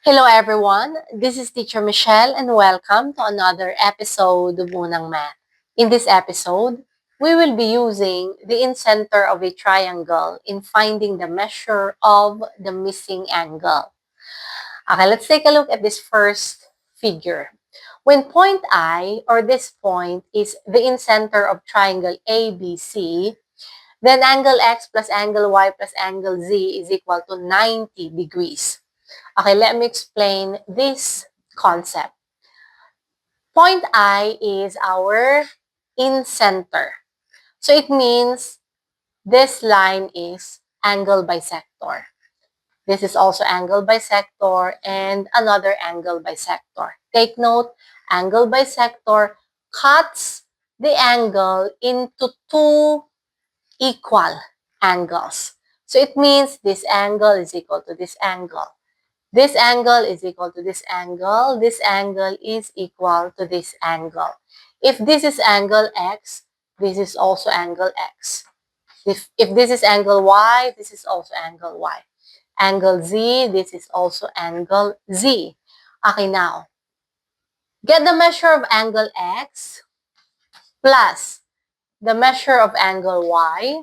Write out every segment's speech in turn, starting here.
Hello everyone, this is Teacher Michelle and welcome to another episode of Unang Math. In this episode, we will be using the incenter of a triangle in finding the measure of the missing angle. Okay, let's take a look at this first figure. When point I, or this point, is the incenter of triangle ABC, then angle X plus angle Y plus angle Z is equal to 90 degrees. Okay, let me explain this concept. Point I is our incenter. So it means this line is angle bisector. This is also angle bisector and another angle bisector. Take note, angle bisector cuts the angle into two equal angles. So it means this angle is equal to this angle. This angle is equal to this angle. This angle is equal to this angle. If this is angle X, this is also angle X. If this is angle Y, this is also angle Y. Angle Z, this is also angle Z. Okay, now, get the measure of angle X plus the measure of angle Y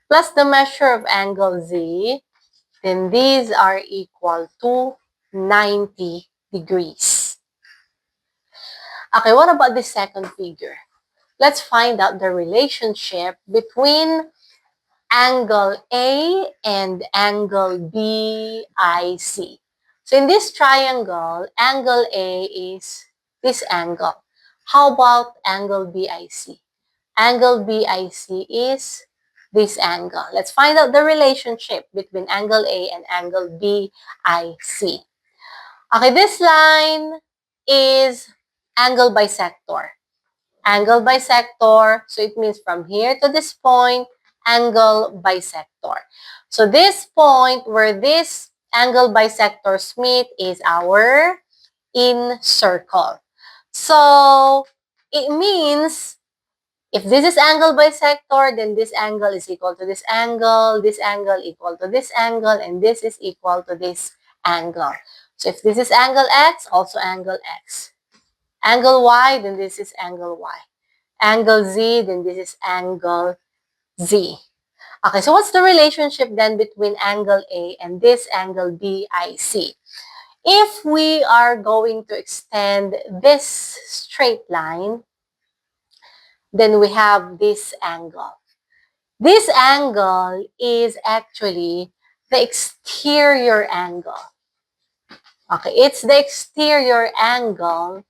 plus the measure of angle Z, then these are equal to 90 degrees. Okay, what about the second figure? Let's find out the relationship between angle A and angle BIC. So in this triangle, angle A is this angle. How about angle BIC? Angle BIC is this angle. Let's find out the relationship between angle A and angle BIC. Okay, this line is angle bisector. Angle bisector, so it means from here to this point, angle bisector. So this point where this angle bisectors meet is our in circle. So it means if this is angle bisector, then this angle is equal to this angle equal to this angle, and this is equal to this angle. So if this is angle X, also angle X. Angle Y, then this is angle Y. Angle Z, then this is angle Z. Okay, so what's the relationship then between angle A and this angle BIC? If we are going to extend this straight line, then we have this angle. This angle is actually the exterior angle. Okay, it's the exterior angle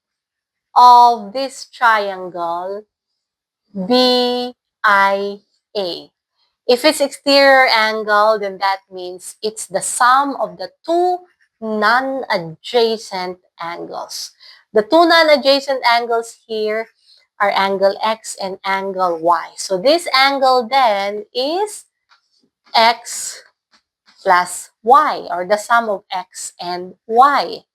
of this triangle BIA. If it's exterior angle, then that means it's the sum of the two non-adjacent angles. The two non-adjacent angles here are angle X and angle Y. So this angle then is X plus Y, or the sum of X and Y.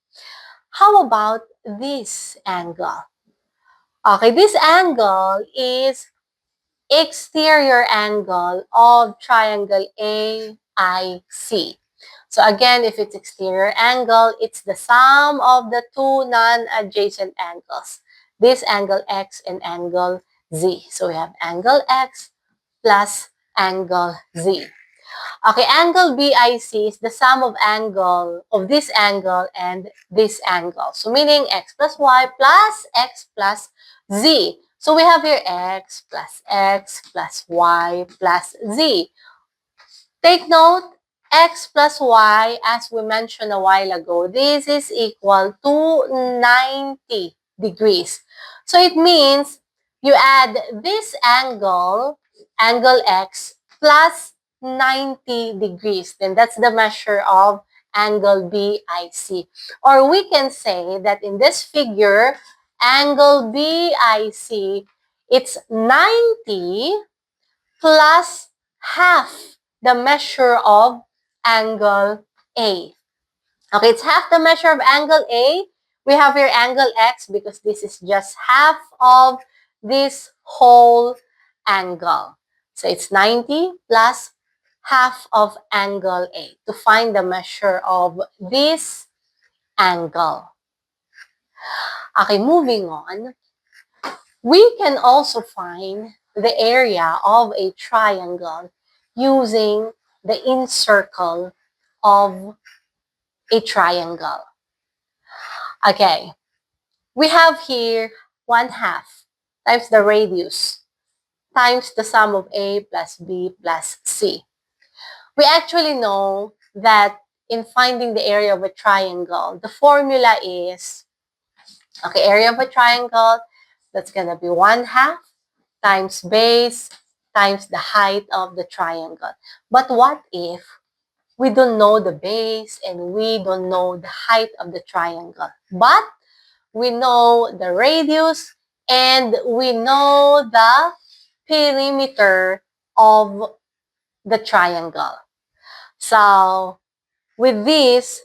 How about this angle? Okay, this angle is exterior angle of triangle AIC. So again, if it's exterior angle, it's the sum of the two non-adjacent angles. This angle X and angle Z. So we have angle X plus angle Z. Okay, angle BIC is the sum of angle of this angle and this angle. So meaning X plus Y plus X plus Z. So we have here X plus Y plus Z. Take note, X plus Y, as we mentioned a while ago, this is equal to 90 degrees. So it means you add this angle, angle X, plus 90 degrees. Then that's the measure of angle BIC. Or we can say that in this figure, angle BIC, it's 90 plus half the measure of angle A. Okay, it's half the measure of angle A. We have here angle X because this is just half of this whole angle. So it's 90 plus half of angle A to find the measure of this angle. Okay, moving on. We can also find the area of a triangle using the incircle of a triangle. Okay, we have here 1/2 times the radius times the sum of A plus B plus C. We actually know that in finding the area of a triangle, the formula is, okay, area of a triangle, that's going to be 1/2 times base times the height of the triangle. But what if we don't know the base and we don't know the height of the triangle? But we know the radius and we know the perimeter of the triangle. So with this,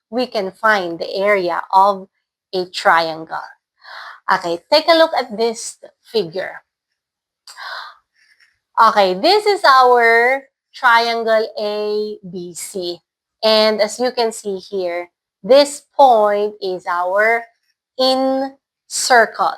we can find the area of a triangle. Okay, take a look at this figure. Okay, this is our triangle ABC. And as you can see here, this point is our in circle.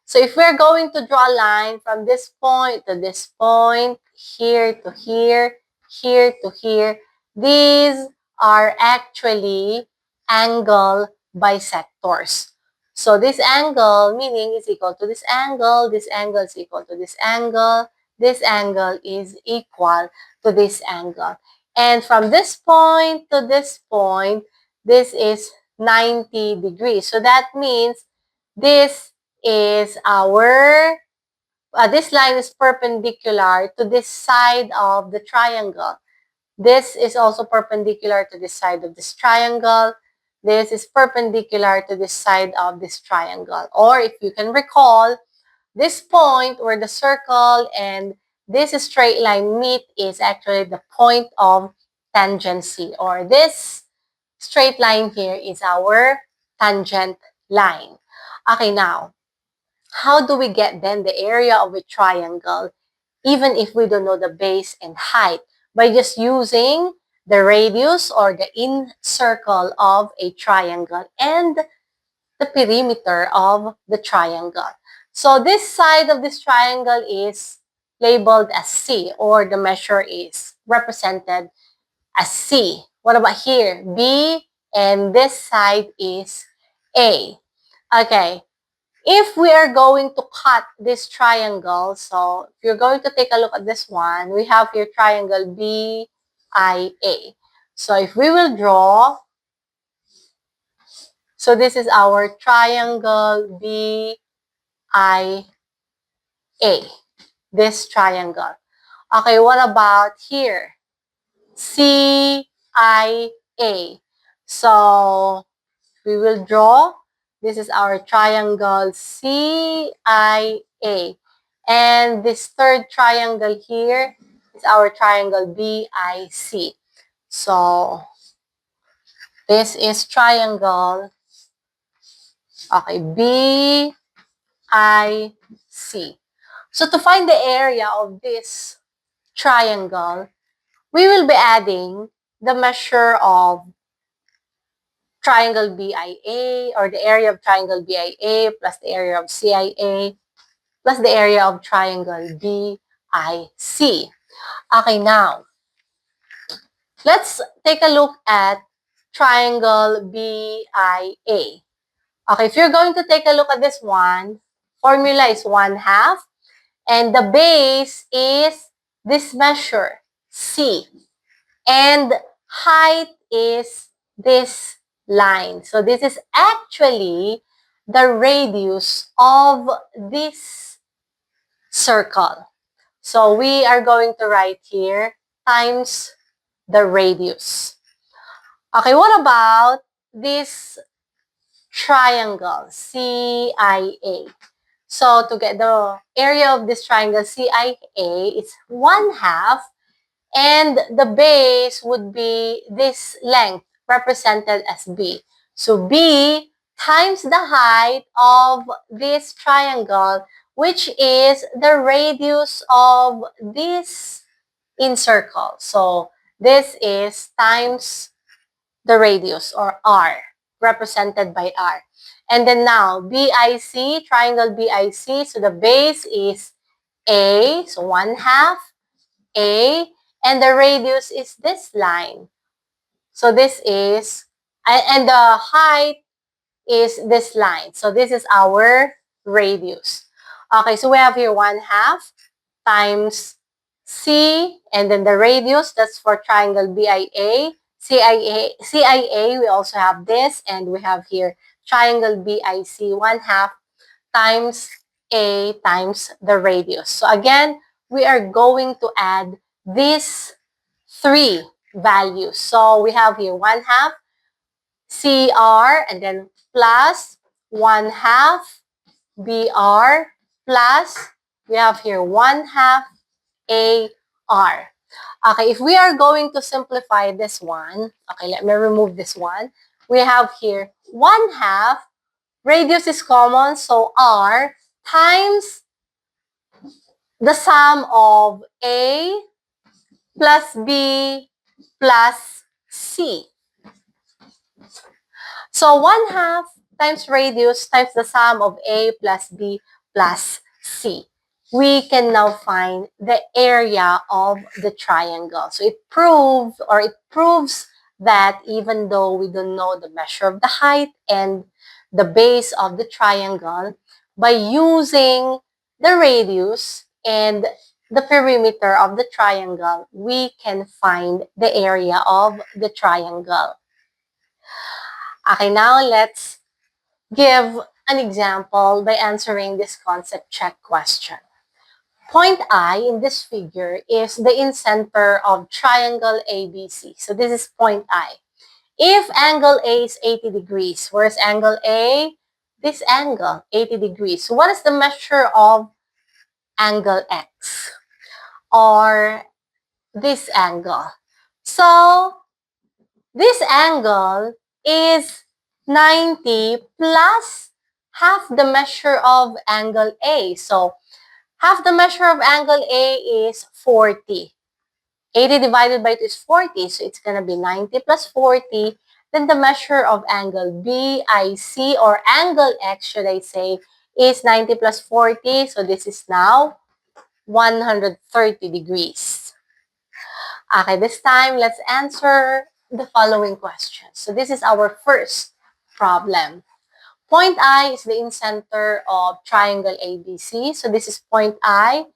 So if we're going to draw a line from this point to this point, here to here, here to here, these are actually angle bisectors. So this angle, meaning is equal to this angle is equal to this angle is equal to this angle. And from this point to this point, this is 90 degrees. So that means this is our, this line is perpendicular to this side of the triangle. This is also perpendicular to this side of this triangle. This is perpendicular to this side of this triangle. Or if you can recall, this point where the circle and this straight line meet is actually the point of tangency, or this straight line here is our tangent line. Okay, now, how do we get then the area of a triangle even if we don't know the base and height? By just using the radius or the in circle of a triangle and the perimeter of the triangle. So this side of this triangle is labeled as C, or the measure is represented as C. What about here? B, and this side is A. Okay, if we are going to cut this triangle, so if you're going to take a look at this one, we have here triangle BIA. So if we will draw, so this is our triangle BIA, this triangle. Okay, what about here? CIA. So we will draw. This is our triangle CIA. And this third triangle here is our triangle BIC. So this is triangle, okay, BIC. So to find the area of this triangle, we will be adding the measure of triangle BIA, or the area of triangle BIA plus the area of CIA plus the area of triangle BIC. Okay, now, let's take a look at triangle BIA. Okay, if you're going to take a look at this one, formula is 1/2, and the base is this measure, C. And height is this line. So this is actually the radius of this circle. So we are going to write here times the radius. Okay, what about this triangle, CIA? So to get the area of this triangle CIA, it's 1/2, and the base would be this length represented as B. So B times the height of this triangle, which is the radius of this in circle. So this is times the radius, or R. represented by R. And then now, BIC, triangle BIC, so the base is A, so 1/2 A, and the radius is this line. So this is, and the height is this line. So this is our radius. Okay, so we have here 1/2 times C, and then the radius, that's for triangle BIA. CIA, we also have this, and we have here triangle BIC, 1/2 times A times the radius. So again, we are going to add these three values. So we have here 1/2 CR, and then plus 1/2 BR, plus we have here 1/2 AR. Okay, if we are going to simplify this one, okay, let me remove this one. We have here 1/2, radius is common, so R times the sum of A plus B plus C. So 1/2 times radius times the sum of A plus B plus C. We can now find the area of the triangle. So it proves that even though we don't know the measure of the height and the base of the triangle, by using the radius and the perimeter of the triangle, we can find the area of the triangle. Okay, now let's give an example by answering this concept check question. Point I in this figure is the incenter of triangle ABC. So this is point I. If angle A is 80 degrees, where's angle A? This angle, 80 degrees. So what is the measure of angle X? Or this angle? So this angle is 90 plus half the measure of angle A. So half the measure of angle A is 40. 80 divided by 2 is 40, so it's going to be 90 plus 40. Then the measure of angle BIC, or angle X, should I say, is 90 plus 40. So this is now 130 degrees. Okay, this time, let's answer the following questions. So this is our first problem. Point I is the incenter of triangle ABC. So this is point I,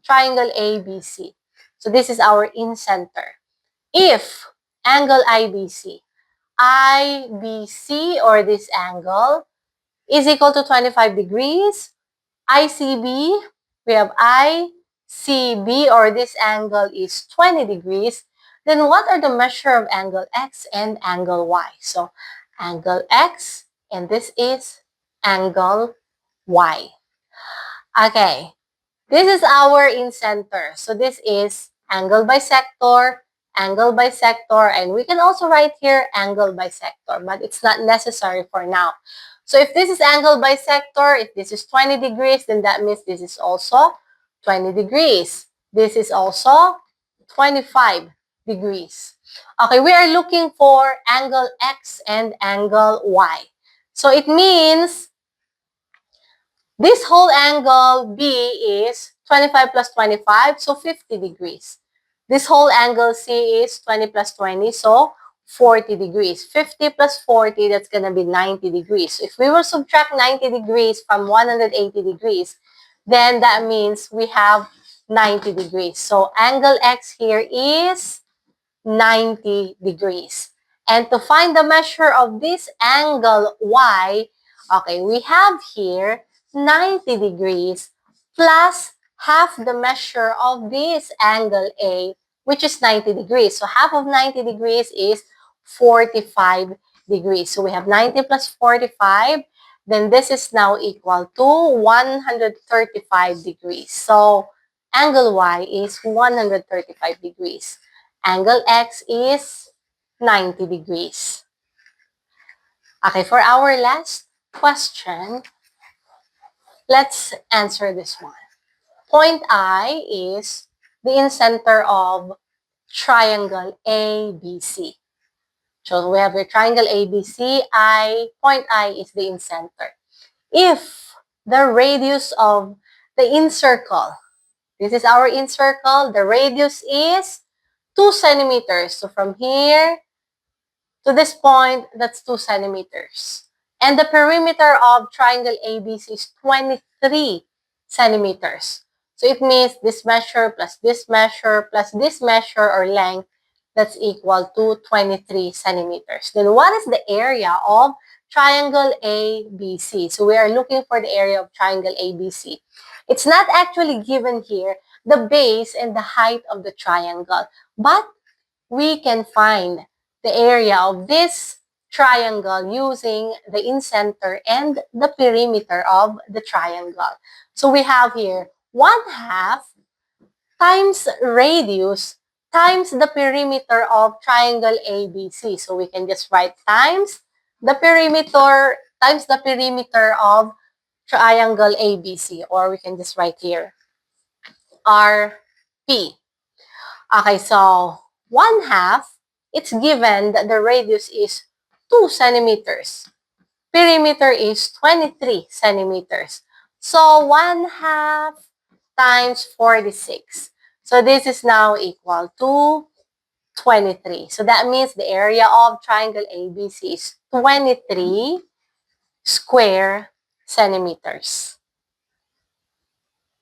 triangle ABC. So this is our incenter. If angle IBC, or this angle, is equal to 25 degrees, ICB, we have ICB, or this angle is 20 degrees, then what are the measure of angle X and angle Y? So angle X, and this is angle Y. Okay, this is our incenter. So this is angle bisector, and we can also write here angle bisector, but it's not necessary for now. So if this is angle bisector, if this is 20 degrees, then that means this is also 20 degrees. This is also 25 degrees. Okay, we are looking for angle X and angle Y. So it means this whole angle B is 25 plus 25, so 50 degrees. This whole angle C is 20 plus 20, so 40 degrees. 50 plus 40, that's going to be 90 degrees. So if we will subtract 90 degrees from 180 degrees, then that means we have 90 degrees. So angle X here is 90 degrees. And to find the measure of this angle Y, okay, we have here 90 degrees plus half the measure of this angle A, which is 90 degrees. So half of 90 degrees is 45 degrees. So we have 90 plus 45. Then this is now equal to 135 degrees. So angle Y is 135 degrees. Angle X is 90 degrees. Okay, for our last question, let's answer this one. Point I is the incenter of triangle ABC. So we have your triangle ABC, point I is the incenter. If the radius of the incircle, this is our incircle, the radius is 2 centimeters. So from here to this point, that's 2 centimeters. And the perimeter of triangle ABC is 23 centimeters. So it means this measure plus this measure plus this measure or length, that's equal to 23 centimeters. Then what is the area of triangle ABC? So we are looking for the area of triangle ABC. It's not actually given here, the base and the height of the triangle, but we can find the area of this triangle using the incenter and the perimeter of the triangle. So we have here 1/2 times radius times the perimeter of triangle ABC. So we can just write times the perimeter of triangle ABC, or we can just write here RP. Okay, so 1/2, it's given that the radius is 2 centimeters. Perimeter is 23 centimeters. So 1/2 times 46. So this is now equal to 23. So that means the area of triangle ABC is 23 square centimeters.